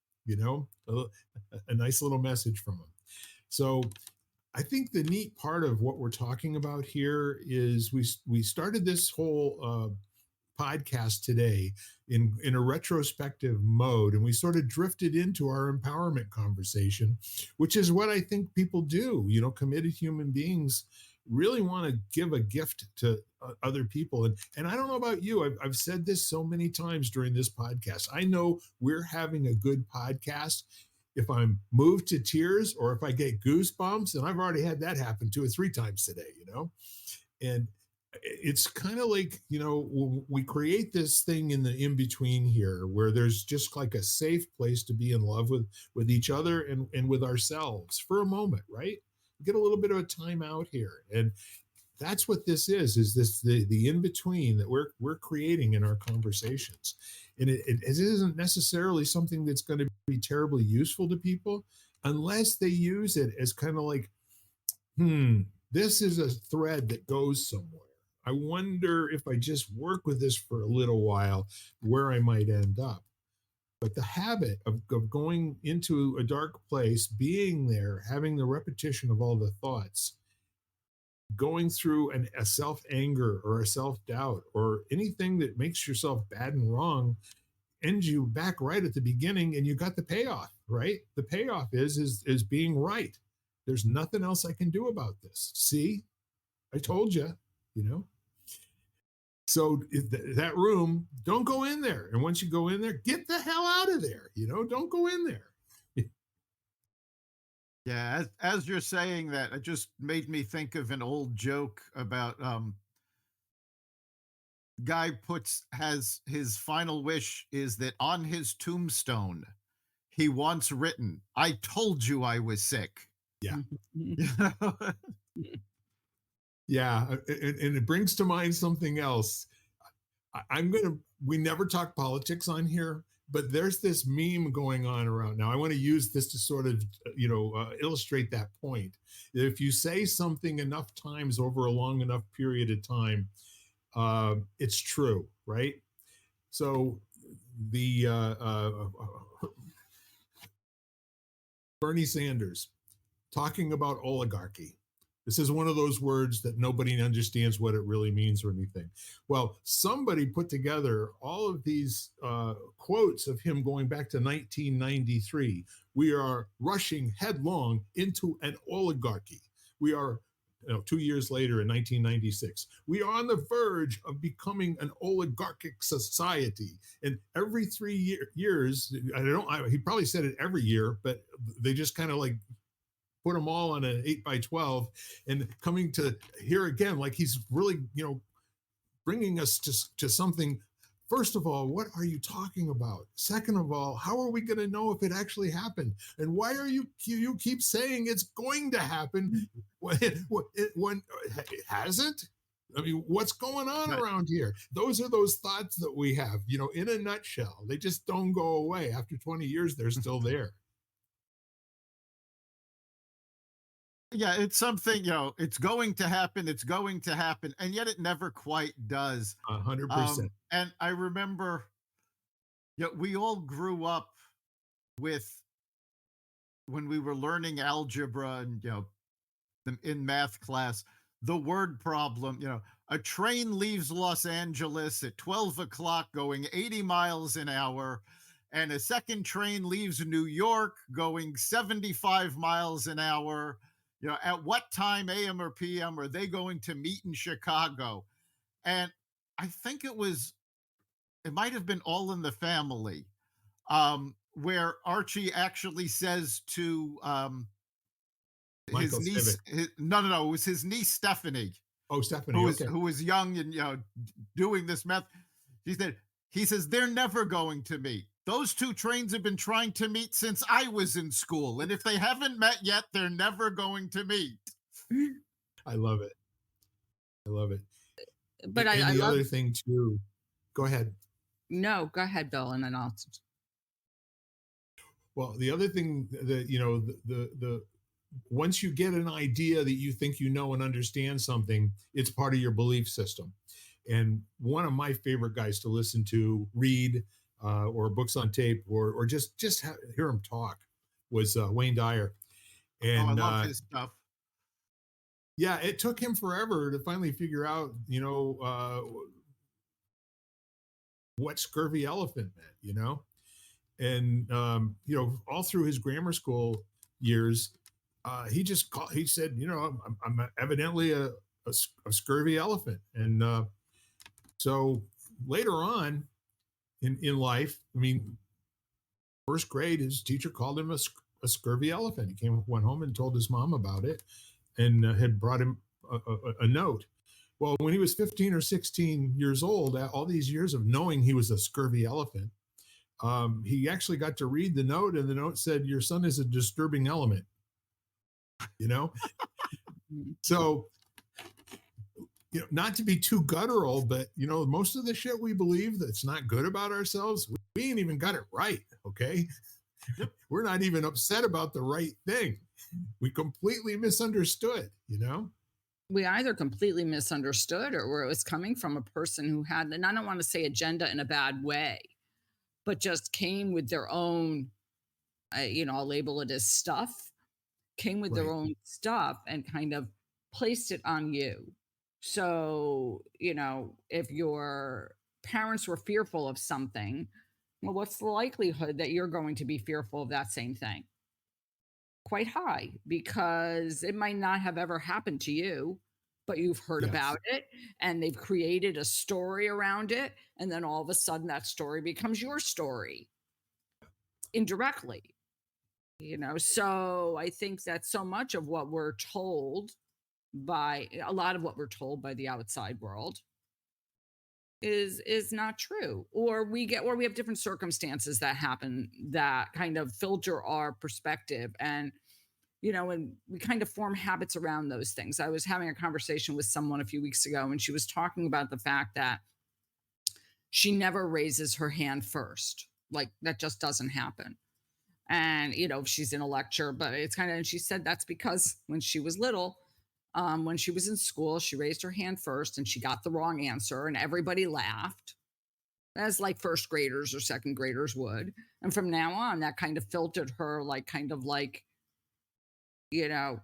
A nice little message from him. So I think the neat part of what we're talking about here is we started this whole podcast today in a retrospective mode, and we sort of drifted into our empowerment conversation, which is what I think people do. Committed human beings really want to give a gift to other people. And I don't know about you, I've said this so many times during this podcast. I know we're having a good podcast if I'm moved to tears or if I get goosebumps, and I've already had that happen 2 or 3 times today, and it's kind of like, we create this thing in the in-between here where there's just like a safe place to be in love with each other and with ourselves for a moment, right? Get a little bit of a time out here. And that's what this is this the in-between that we're creating in our conversations. And it isn't necessarily something that's going to be terribly useful to people unless they use it as kind of like, this is a thread that goes somewhere. I wonder if I just work with this for a little while, where I might end up. But the habit of going into a dark place, being there, having the repetition of all the thoughts, going through a self-anger or a self-doubt or anything that makes yourself bad and wrong, ends you back right at the beginning, and you got the payoff, right? The payoff is being right. There's nothing else I can do about this. See, I told you, So that room, don't go in there. And once you go in there, get the hell out of there. Don't go in there. Yeah, as you're saying that, it just made me think of an old joke about guy has his final wish is that on his tombstone he wants written, "I told you I was sick." Yeah. You know? Yeah, and it brings to mind something else. We never talk politics on here, but there's this meme going on around now. I want to use this to sort of, illustrate that point. If you say something enough times over a long enough period of time, it's true, right? So the Bernie Sanders talking about oligarchy. This is one of those words that nobody understands what it really means or anything. Well, somebody put together all of these quotes of him going back to 1993. We are rushing headlong into an oligarchy. We are 2 years later in 1996. We are on the verge of becoming an oligarchic society. And every 3 years, he probably said it every year, but they just kind of like put them all on an 8x12, and coming to here again, like he's really, bringing us to something. First of all, what are you talking about? Second of all, how are we going to know if it actually happened? And why are you keep saying it's going to happen when it hasn't? I mean, what's going on around here? Those are those thoughts that we have, in a nutshell. They just don't go away. After 20 years, they're still there. Yeah, it's something, it's going to happen, it's going to happen, and yet it never quite does. 100%. And I remember, we all grew up with when we were learning algebra and in math class, the word problem, a train leaves Los Angeles at 12 o'clock going 80 miles an hour, and a second train leaves New York going 75 miles an hour. At what time, AM or PM, are they going to meet in Chicago? And I think it might have been All in the Family, where Archie actually says to his Michael niece, Civic. no, it was his niece Stephanie, Oh, Stephanie. Okay. who was young and doing this math. He says they're never going to meet. Those two trains have been trying to meet since I was in school, and if they haven't met yet, they're never going to meet. I love it. I love it. But And I the love. other thing too, go ahead. No, go ahead, Bill, and then I'll. Well, the other thing that, the once you get an idea that you think you know and understand something, it's part of your belief system. And one of my favorite guys to listen to, read, or books on tape, or just hear him talk, was Wayne Dyer. Oh, I And love his stuff. yeah, it took him forever to finally figure out, what scurvy elephant meant, and all through his grammar school years, he said, I'm evidently a scurvy elephant. And so later on in life, I mean, first grade, his teacher called him a scurvy elephant. He went home and told his mom about it, and had brought him a note. Well, when he was 15 or 16 years old, all these years of knowing he was a scurvy elephant, he actually got to read the note, and the note said, "Your son is a disturbing element." You know, so not to be too guttural, but most of the shit we believe that's not good about ourselves, we ain't even got it right. Okay, we're not even upset about the right thing. We completely misunderstood. We either completely misunderstood or where it was coming from a person who had, and I don't want to say agenda in a bad way, but just came with their own, I'll label it as stuff, came with their Right. own stuff and kind of placed it on you. So, if your parents were fearful of something, well, what's the likelihood that you're going to be fearful of that same thing? Quite high, because it might not have ever happened to you, but you've heard Yes. about it and they've created a story around it. And then all of a sudden that story becomes your story indirectly. So I think that so much of what we're told by a lot of what we're told by the outside world is not true, or we have different circumstances that happen that kind of filter our perspective, and we kind of form habits around those things. I was having a conversation with someone a few weeks ago, and she was talking about the fact that she never raises her hand first. Like, that just doesn't happen. And, she's in a lecture, but it's kind of, and she said that's because when she was little, when she was in school, she raised her hand first and she got the wrong answer, and everybody laughed, as like first graders or second graders would. And from now on, that kind of filtered her, like, kind of like, you know,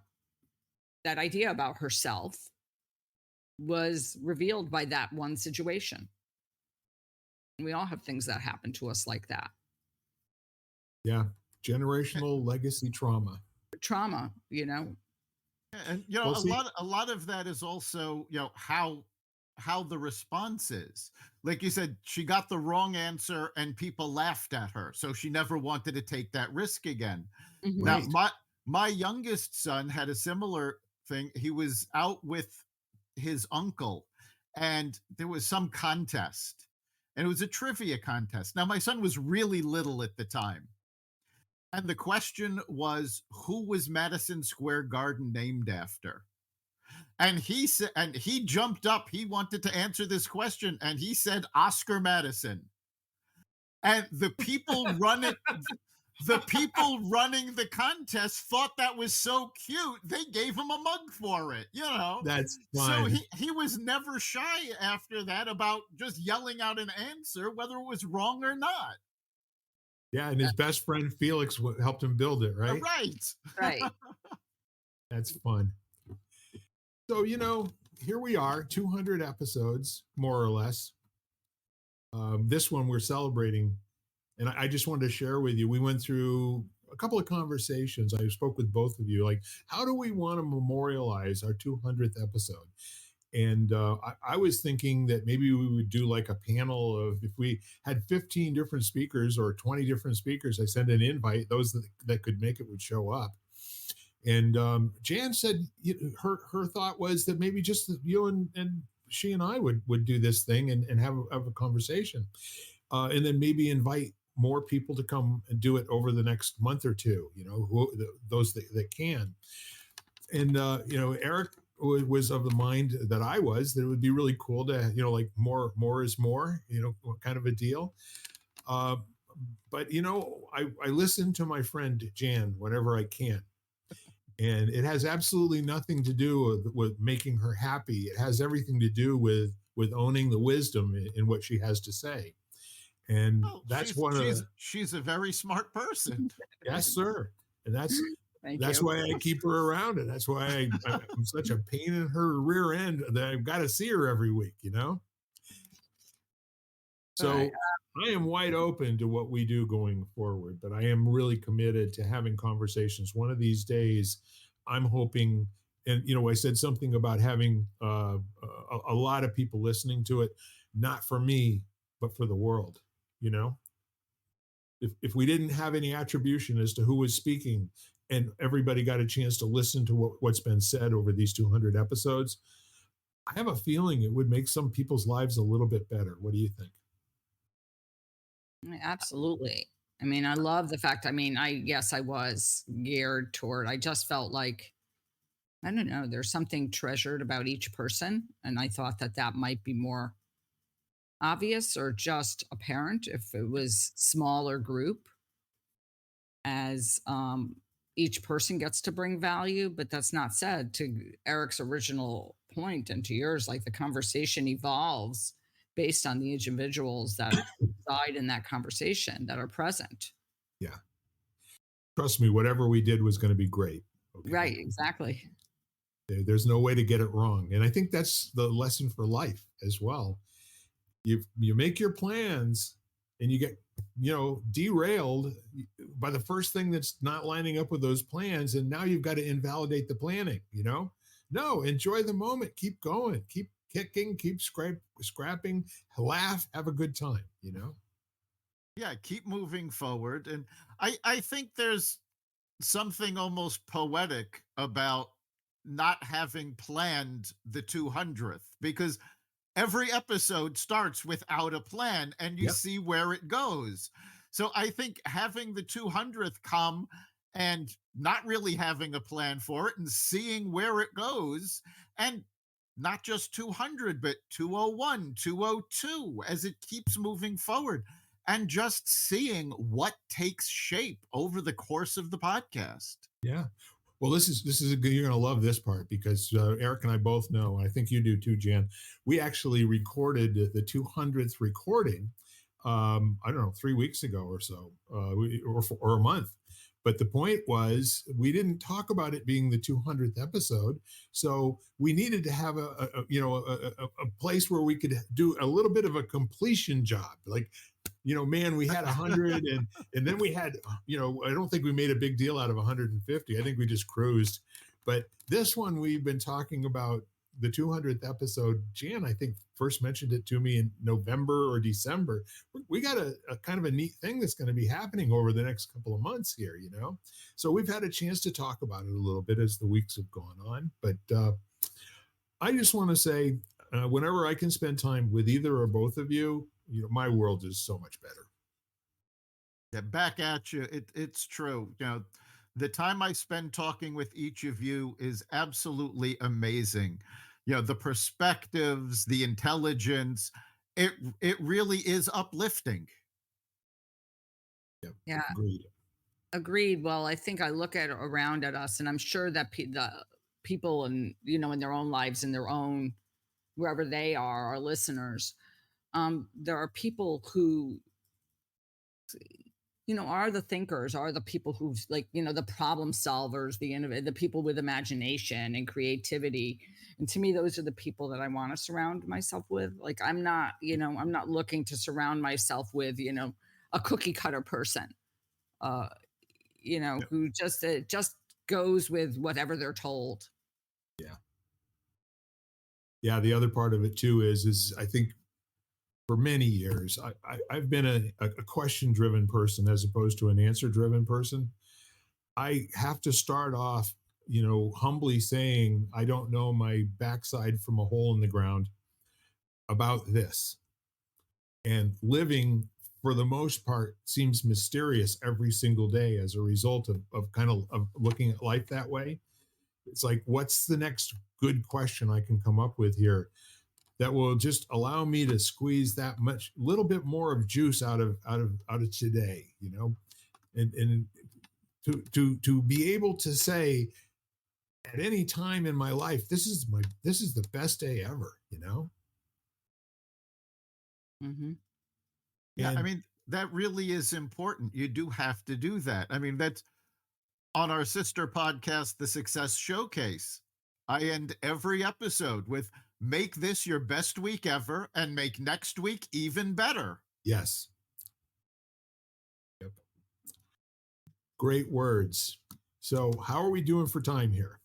that idea about herself was revealed by that one situation. We all have things that happen to us like that. Yeah. Generational legacy trauma. Trauma. And Well, see, a lot of that is also, how the response is. Like you said, she got the wrong answer and people laughed at her, so she never wanted to take that risk again. Now, Mhm. right. my youngest son had a similar thing. He was out with his uncle, and there was some contest, and it was a trivia contest. Now, my son was really little at the time, and the question was, who was Madison Square Garden named after? And he jumped up. He wanted to answer this question, and he said Oscar Madison. And the people running The people running the contest thought that was so cute, they gave him a mug for it, you know? That's So fun. he was never shy after that about just yelling out an answer, whether it was wrong or not. Yeah, and his best friend Felix helped him build it, right? Right. Right. That's fun. So, here we are, 200 episodes, more or less. This one we're celebrating. And I just wanted to share with you, we went through a couple of conversations. I spoke with both of you, like, how do we want to memorialize our 200th episode? And I was thinking that maybe we would do like a panel of, if we had 15 different speakers or 20 different speakers, I send an invite, those that could make it would show up. And Jan said her thought was that maybe just you and she and I would do this thing and have a conversation. And then maybe invite more people to come and do it over the next month or two, those that can. And, Eric was of the mind that I was, that it would be really cool to, like more is more, kind of a deal. Uh, but, I listen to my friend Jan whenever I can. And it has absolutely nothing to do with making her happy. It has everything to do with owning the wisdom in what she has to say. And Oh, that's one of the, she's a very smart person. yes, sir. And Thank that's you. why I keep her around, and that's why I'm such a pain in her rear end that I've got to see her every week, So Right. I am wide open to what we do going forward, but I am really committed to having conversations. One of these days, I'm hoping, and I said something about having a lot of people listening to it, not for me, but for the world. If we didn't have any attribution as to who was speaking, and everybody got a chance to listen to what's been said over these 200 episodes, I have a feeling it would make some people's lives a little bit better. What do you think? Absolutely. I mean, I love the fact, I mean, yes, I was geared toward, I just felt like, I don't know, there's something treasured about each person. And I thought that that might be more obvious or just apparent if it was smaller group, as each person gets to bring value. But that's not said, to Eric's original point and to yours, like the conversation evolves based on the individuals that reside in that conversation that are present. Yeah. Trust me, whatever we did was going to be great. Okay. Right, exactly. There's no way to get it wrong. And I think that's the lesson for life as well. You make your plans and you get, derailed by the first thing that's not lining up with those plans. And now you've got to invalidate the planning, No, enjoy the moment. Keep going. Keep kicking. Keep scrapping. Laugh. Have a good time, Yeah, keep moving forward. And I think there's something almost poetic about not having planned the 200th, because every episode starts without a plan and you Yep. see where it goes. So I think having the 200th come and not really having a plan for it and seeing where it goes, and not just 200, but 201, 202, as it keeps moving forward, and just seeing what takes shape over the course of the podcast. Yeah. Well, this is a good. You're going to love this part because Eric and I both know, and I think you do too, Jan. We actually recorded the 200th recording. I don't know, 3 weeks ago or so, or a month. But the point was, we didn't talk about it being the 200th episode, so we needed to have a place where we could do a little bit of a completion job, like. Man, we had 100 and then we had, I don't think we made a big deal out of 150. I think we just cruised. But this one, we've been talking about the 200th episode. Jan, I think, first mentioned it to me in November or December. We got a kind of a neat thing that's going to be happening over the next couple of months here, So we've had a chance to talk about it a little bit as the weeks have gone on. But I just want to say, whenever I can spend time with either or both of you, my world is so much better. Yeah, back at you. It's true. The time I spend talking with each of you is absolutely amazing. The perspectives, the intelligence, it really is uplifting. Yep. Yeah. Agreed. Agreed. Well, I think I look at around at us, and I'm sure that the people in in their own lives, in their own wherever they are, our listeners, there are people who are the thinkers, are the people who's like, the problem solvers, the people with imagination and creativity. And to me, those are the people that I want to surround myself with. Like, I'm not looking to surround myself with, a cookie cutter person, uh, who just goes with whatever they're told. Yeah. Yeah. The other part of it too is I think for many years, I've been a question driven person as opposed to an answer driven person. I have to start off, humbly saying, I don't know my backside from a hole in the ground about this. And living, for the most part, seems mysterious every single day as a result of kind of looking at life that way. It's like, what's the next good question I can come up with here that will just allow me to squeeze that much little bit more of juice out of today, and to be able to say at any time in my life, this is the best day ever, Hmm. Yeah, I and mean, that really is important. You do have to do that. I mean, that's on our sister podcast, The Success Showcase. I end every episode with make this your best week ever and make next week even better. yes, yep. Great words. So how are we doing for time here?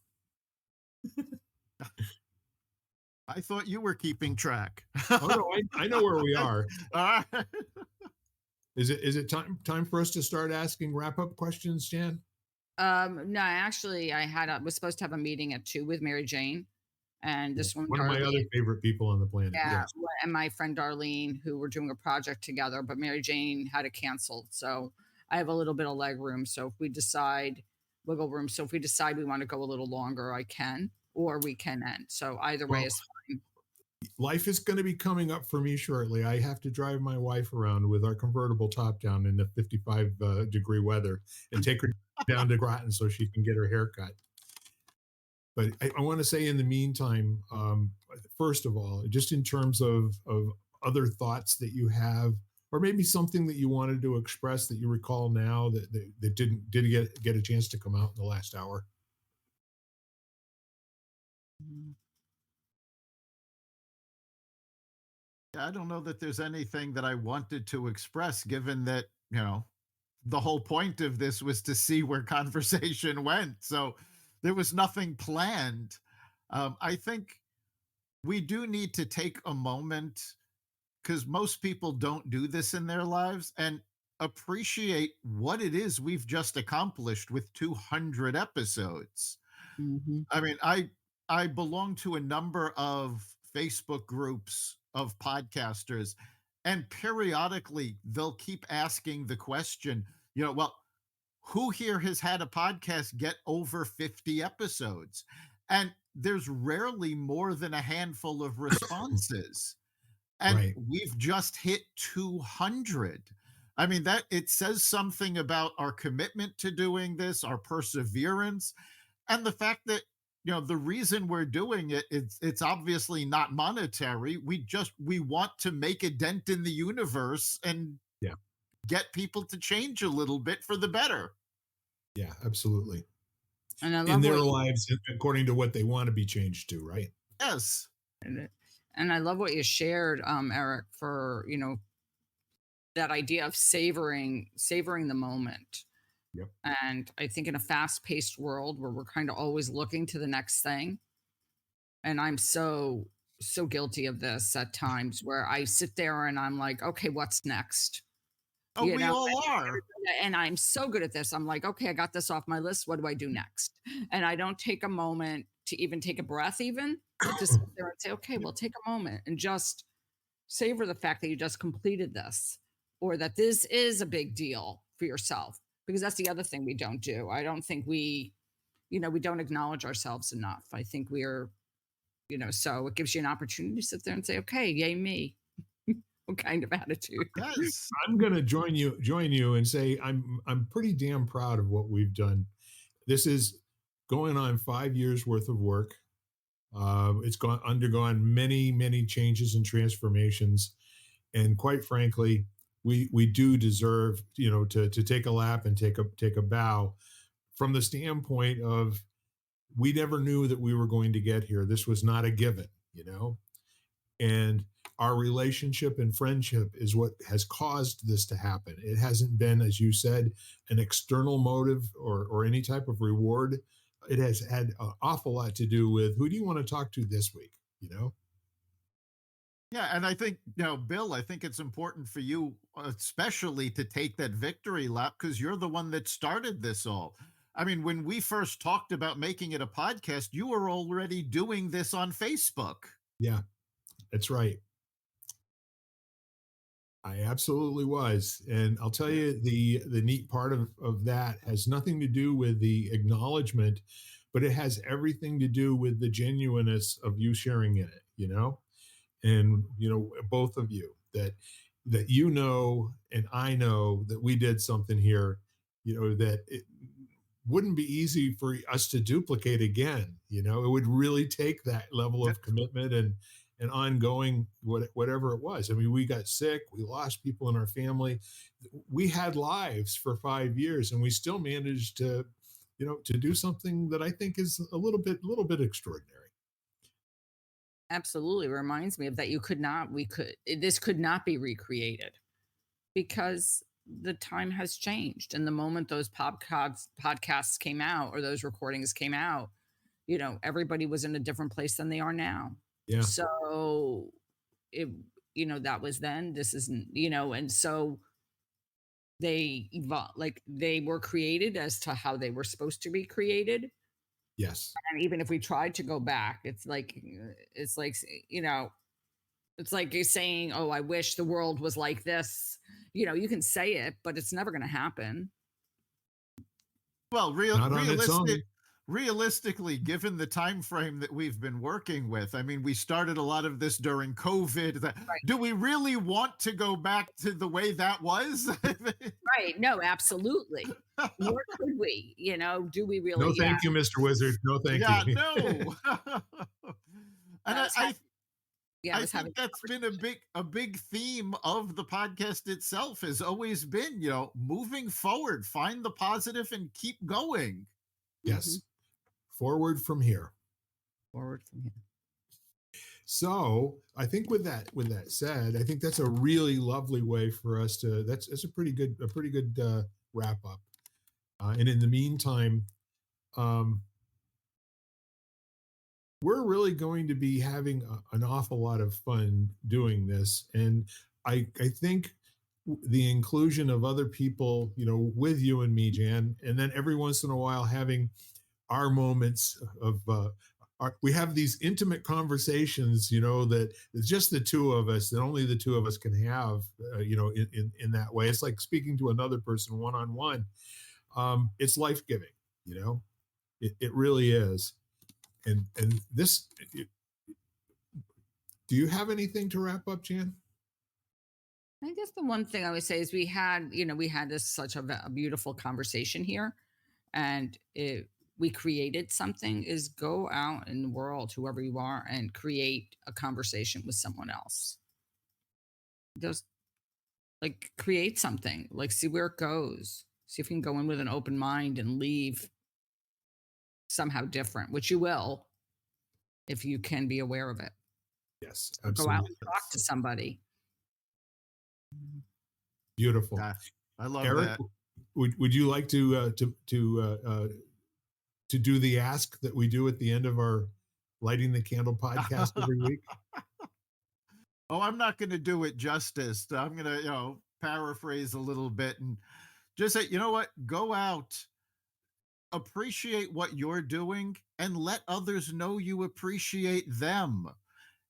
I thought you were keeping track. Oh no, I know where we are. All right. Is it time for us to start asking wrap up questions, Jan? No, actually, was supposed to have a meeting at 2 with Mary Jane, and Yeah. this one, One of my other Darlene. favorite people on the planet. Yeah, Yes. and my friend Darlene, who were doing a project together, but Mary Jane had it canceled. So I have a little bit of leg room. So if we decide wiggle room. So if we decide we want to go a little longer, I can, or we can end. So either way Well, is fine. life is going to be coming up for me shortly. I have to drive my wife around with our convertible top down in the 55 degree weather and take her down to Groton so she can get her hair cut. But I want to say in the meantime, first of all, just in terms of other thoughts that you have, or maybe something that you wanted to express that you recall now that didn't get a chance to come out in the last hour. Mhm. I don't know that there's anything that I wanted to express, given that, the whole point of this was to see where conversation went. So there was nothing planned. I think we do need to take a moment because most people don't do this in their lives and appreciate what it is we've just accomplished with 200 episodes. Mhm. I mean, I belong to a number of Facebook groups of podcasters, and periodically they'll keep asking the question, well, who here has had a podcast get over 50 episodes? And there's rarely more than a handful of responses. And Right. we've just hit 200. I mean, that it says something about our commitment to doing this, our perseverance, and the fact that the reason we're doing it, it's obviously not monetary. We want to make a dent in the universe and Yeah. get people to change a little bit for the better. Yeah. Absolutely. And I In love their what lives, according to what they want to be changed to. Right. Yes. and I love what you shared, Eric, for that idea of savoring the moment. Yep. And I think in a fast-paced world where we're kind of always looking to the next thing, and I'm so guilty of this at times where I sit there and I'm like, okay, what's next? Oh, You we know, all are. and I'm so good at this. I'm like, okay, I got this off my list. What do I do next? And I don't take a moment to even take a breath, even to sit there and say, okay, Yeah. well, take a moment and just savor the fact that you just completed this, or that this is a big deal for yourself, because that's the other thing we don't do. I don't think we don't acknowledge ourselves enough. I think we're, so it gives you an opportunity to sit there and say, okay, yay me. kind of attitude. Yes. I'm going to join you and say I'm pretty damn proud of what we've done. This is going on 5 years worth of work. It's undergone many changes and transformations, and quite frankly, we do deserve to take a lap and take a bow from the standpoint of we never knew that we were going to get here. This was not a given. And our relationship and friendship is what has caused this to happen. It hasn't been, as you said, an external motive or any type of reward. It has had an awful lot to do with who do you want to talk to this week. Yeah, and I think, Bill, I think it's important for you, especially to take that victory lap because you're the one that started this all. I mean, when we first talked about making it a podcast, you were already doing this on Facebook. Yeah, that's right. I absolutely was. And I'll tell you, the neat part of that has nothing to do with the acknowledgement, but it has everything to do with the genuineness of you sharing in it. And both of you that and I know that we did something here, that it wouldn't be easy for us to duplicate again. It would really take that level of commitment and ongoing whatever it was. I mean, we got sick, we lost people in our family, we had lives for 5 years, and we still managed to do something that I think is a little bit extraordinary. Absolutely reminds me of that. This could not be recreated because the time has changed. And the moment those podcasts came out or those recordings came out, everybody was in a different place than they are now. Yeah. So it, that was then, this isn't, and so they evolved, like they were created as to how they were supposed to be created. Yes. And even if we tried to go back, it's like, it's like you're saying, oh, I wish the world was like this. You can say it, but it's never going to happen. Well, Not on its own. realistically, given the time frame that we've been working with, I mean, we started a lot of this during COVID. Right. Do we really want to go back to the way that was? Right. No, absolutely. Nor could we, do we really? No, Yeah. thank you, Mr. Wizard. No, thank Yeah, you. no. And I was I, having, yeah, I I was having think that's been a big theme of the podcast itself has always been, moving forward, find the positive and keep going. Yes. Forward from here. forward from here. So I think with that said, I think that's a really lovely way for us to. That's a pretty good wrap up. And in the meantime, um, we're really going to be having an awful lot of fun doing this, and I think the inclusion of other people, with you and me, Jan, and then every once in a while having our moments of we have these intimate conversations, that it's just the two of us, that only the two of us can have, in that way. It's like speaking to another person one on one. It's life giving, it really is. And this, do you have anything to wrap up, Jan? I guess the one thing I would say is we had this such a beautiful conversation here, and we created something. Is go out in the world, whoever you are, and create a conversation with someone else. Just like create something, like see where it goes. See if you can go in with an open mind and leave somehow different, which you will if you can be aware of it. Yes, Go out absolutely. and talk to somebody. Beautiful. I love Eric, that. would you like to do the ask that we do at the end of our Lighting the Candle podcast every week? Oh, I'm not going to do it justice. I'm going to, paraphrase a little bit and just say, you know what? Go out, appreciate what you're doing, and let others know you appreciate them.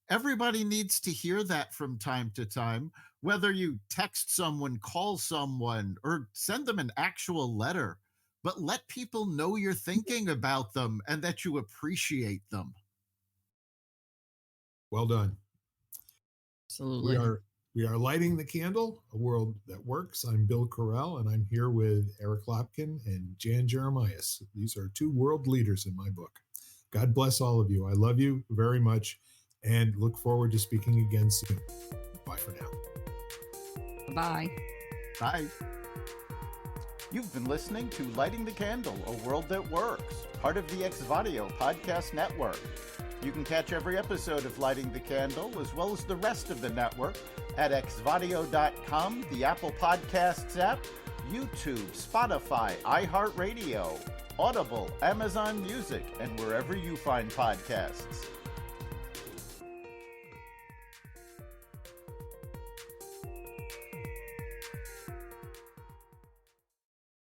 Everybody needs to hear that from time to time, whether you text someone, call someone, or send them an actual letter. But let people know you're thinking about them and that you appreciate them. Well done. We Absolutely. are We are lighting the candle, a world that works. I'm Bill Correll, and I'm here with Eric Lopkin and Jan Jeremias. These are two world leaders in my book. God bless all of you. I love you very much and look forward to speaking again soon. Bye for now. Bye. Bye. You've been listening to Lighting the Candle, a world that works, part of the Xvadio podcast network. You can catch every episode of Lighting the Candle, as well as the rest of the network, at xvadio.com, the Apple Podcasts app, YouTube, Spotify, iHeartRadio, Audible, Amazon Music, and wherever you find podcasts.